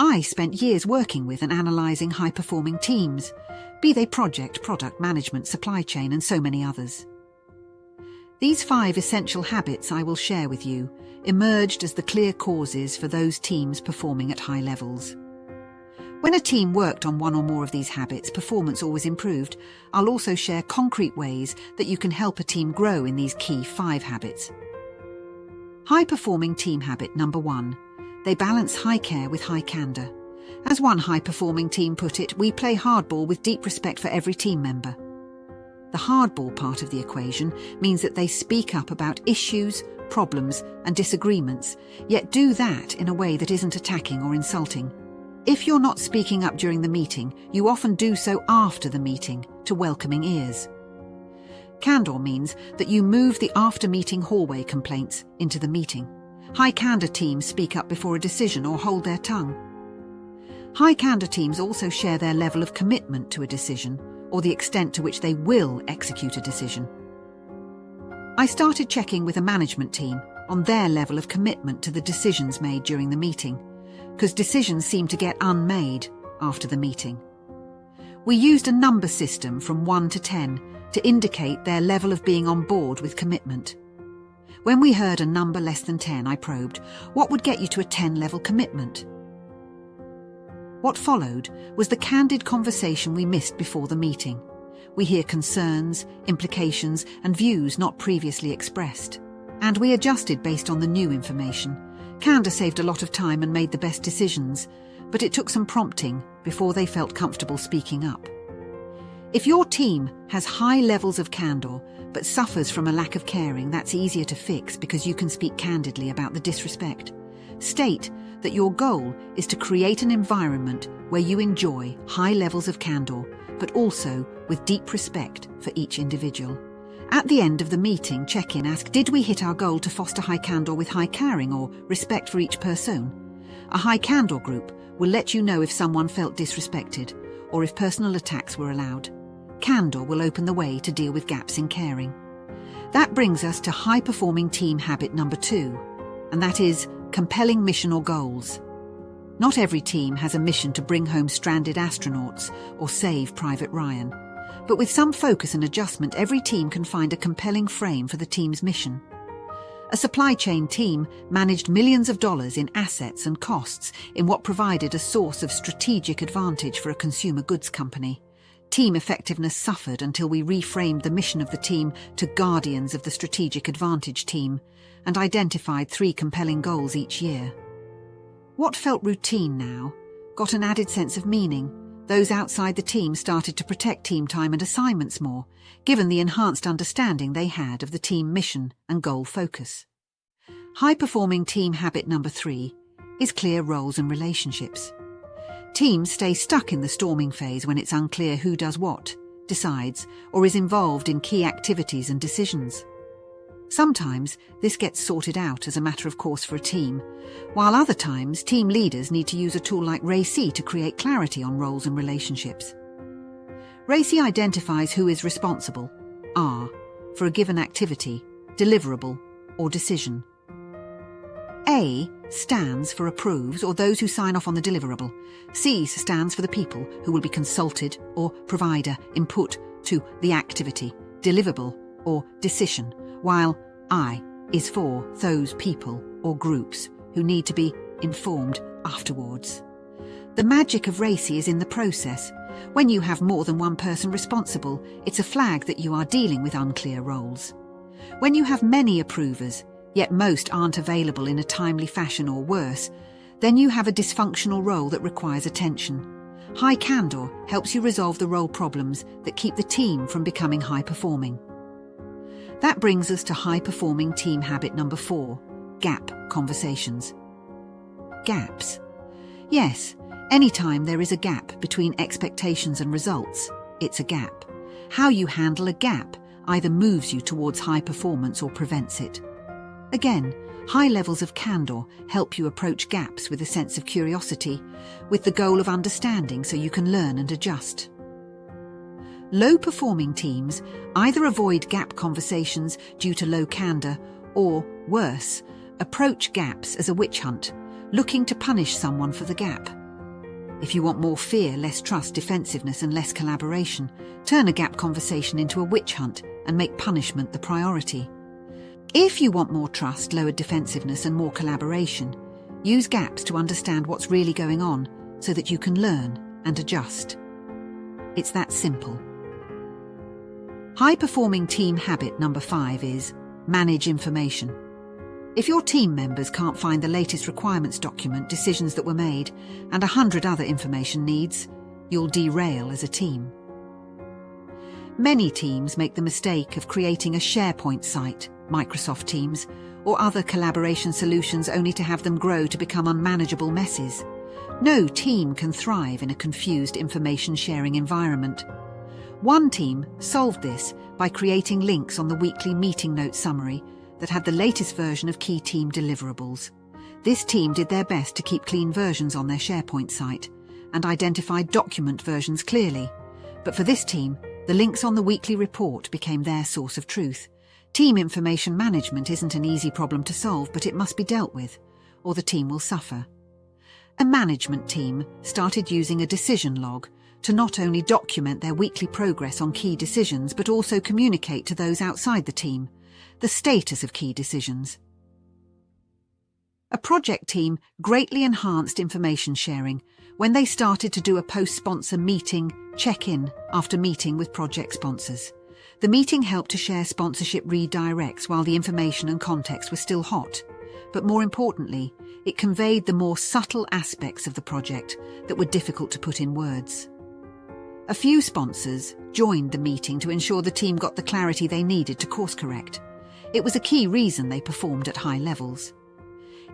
I spent years working with and analysing high-performing teams, be they project, product management, supply chain, and so many others. These 5 essential habits I will share with you emerged as the clear causes for those teams performing at high levels. When a team worked on one or more of these habits, performance always improved. I'll also share concrete ways that you can help a team grow in these key 5 habits. High-performing team habit number 1. They balance high care with high candor. As one high-performing team put it, we play hardball with deep respect for every team member. The hardball part of the equation means that they speak up about issues, problems, and disagreements, yet do that in a way that isn't attacking or insulting. If you're not speaking up during the meeting, you often do so after the meeting to welcoming ears. Candor means that you move the after-meeting hallway complaints into the meeting. High candor teams speak up before a decision or hold their tongue. High candor teams also share their level of commitment to a decision or the extent to which they will execute a decision. I started checking with a management team on their level of commitment to the decisions made during the meeting, because decisions seem to get unmade after the meeting. We used a number system from 1 to 10 to indicate their level of being on board with commitment. When we heard a number less than 10, I probed, what would get you to a 10-level commitment? What followed was the candid conversation we missed before the meeting. We hear concerns, implications, and views not previously expressed. And we adjusted based on the new information. Candor saved a lot of time and made the best decisions, but it took some prompting before they felt comfortable speaking up. If your team has high levels of candor but suffers from a lack of caring, that's easier to fix because you can speak candidly about the disrespect. State that your goal is to create an environment where you enjoy high levels of candor, but also with deep respect for each individual. At the end of the meeting, check-in, ask, did we hit our goal to foster high candor with high caring or respect for each person? A high candor group will let you know if someone felt disrespected or if personal attacks were allowed. Candor will open the way to deal with gaps in caring. That brings us to high-performing team habit number 2, and that is compelling mission or goals. Not every team has a mission to bring home stranded astronauts or save Private Ryan. But with some focus and adjustment, every team can find a compelling frame for the team's mission. A supply chain team managed millions of dollars in assets and costs in what provided a source of strategic advantage for a consumer goods company. Team effectiveness suffered until we reframed the mission of the team to Guardians of the Strategic Advantage team and identified 3 compelling goals each year. What felt routine now got an added sense of meaning. Those outside the team started to protect team time and assignments more, given the enhanced understanding they had of the team mission and goal focus. High-performing team habit number 3 is clear roles and relationships. Teams stay stuck in the storming phase when it's unclear who does what, decides, or is involved in key activities and decisions. Sometimes this gets sorted out as a matter of course for a team, while other times team leaders need to use a tool like RACI to create clarity on roles and relationships. RACI identifies who is responsible, R, for a given activity, deliverable, or decision. A stands for approves or those who sign off on the deliverable. C stands for the people who will be consulted or provide input to the activity, deliverable, or decision, while I is for those people or groups who need to be informed afterwards. The magic of RACI is in the process. When you have more than one person responsible, it's a flag that you are dealing with unclear roles. When you have many approvers, yet most aren't available in a timely fashion or worse, then you have a dysfunctional role that requires attention. High candor helps you resolve the role problems that keep the team from becoming high-performing. That brings us to high-performing team habit number 4, gap conversations. Gaps. Yes, anytime there is a gap between expectations and results, it's a gap. How you handle a gap either moves you towards high performance or prevents it. Again, high levels of candor help you approach gaps with a sense of curiosity, with the goal of understanding so you can learn and adjust. Low-performing teams either avoid gap conversations due to low candor or, worse, approach gaps as a witch hunt, looking to punish someone for the gap. If you want more fear, less trust, defensiveness and less collaboration, turn a gap conversation into a witch hunt and make punishment the priority. If you want more trust, lowered defensiveness and more collaboration, use gaps to understand what's really going on so that you can learn and adjust. It's that simple. High-performing team habit number 5 is manage information. If your team members can't find the latest requirements document, decisions that were made, and 100 other information needs, you'll derail as a team. Many teams make the mistake of creating a SharePoint site, Microsoft Teams, or other collaboration solutions only to have them grow to become unmanageable messes. No team can thrive in a confused information-sharing environment. One team solved this by creating links on the weekly meeting notes summary that had the latest version of key team deliverables. This team did their best to keep clean versions on their SharePoint site and identified document versions clearly. But for this team, the links on the weekly report became their source of truth. Team information management isn't an easy problem to solve, but it must be dealt with, or the team will suffer. A management team started using a decision log to not only document their weekly progress on key decisions, but also communicate to those outside the team the status of key decisions. A project team greatly enhanced information sharing when they started to do a post-sponsor meeting check-in after meeting with project sponsors. The meeting helped to share sponsorship redirects while the information and context were still hot. But more importantly, it conveyed the more subtle aspects of the project that were difficult to put in words. A few sponsors joined the meeting to ensure the team got the clarity they needed to course correct. It was a key reason they performed at high levels.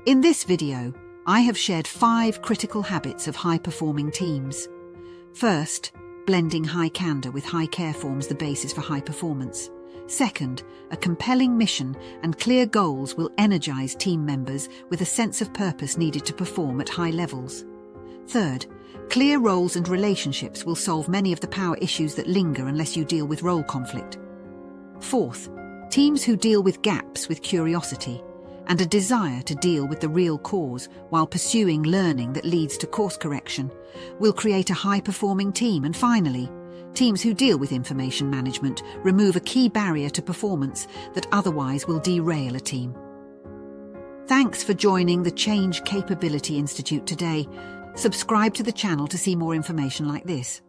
In this video, I have shared 5 critical habits of high-performing teams. First, blending high candor with high care forms the basis for high performance. Second, a compelling mission and clear goals will energize team members with a sense of purpose needed to perform at high levels. Third, clear roles and relationships will solve many of the power issues that linger unless you deal with role conflict. Fourth, teams who deal with gaps with curiosity and a desire to deal with the real cause while pursuing learning that leads to course correction will create a high-performing team. And finally, teams who deal with information management remove a key barrier to performance that otherwise will derail a team. Thanks for joining the Change Capability Institute today. Subscribe to the channel to see more information like this.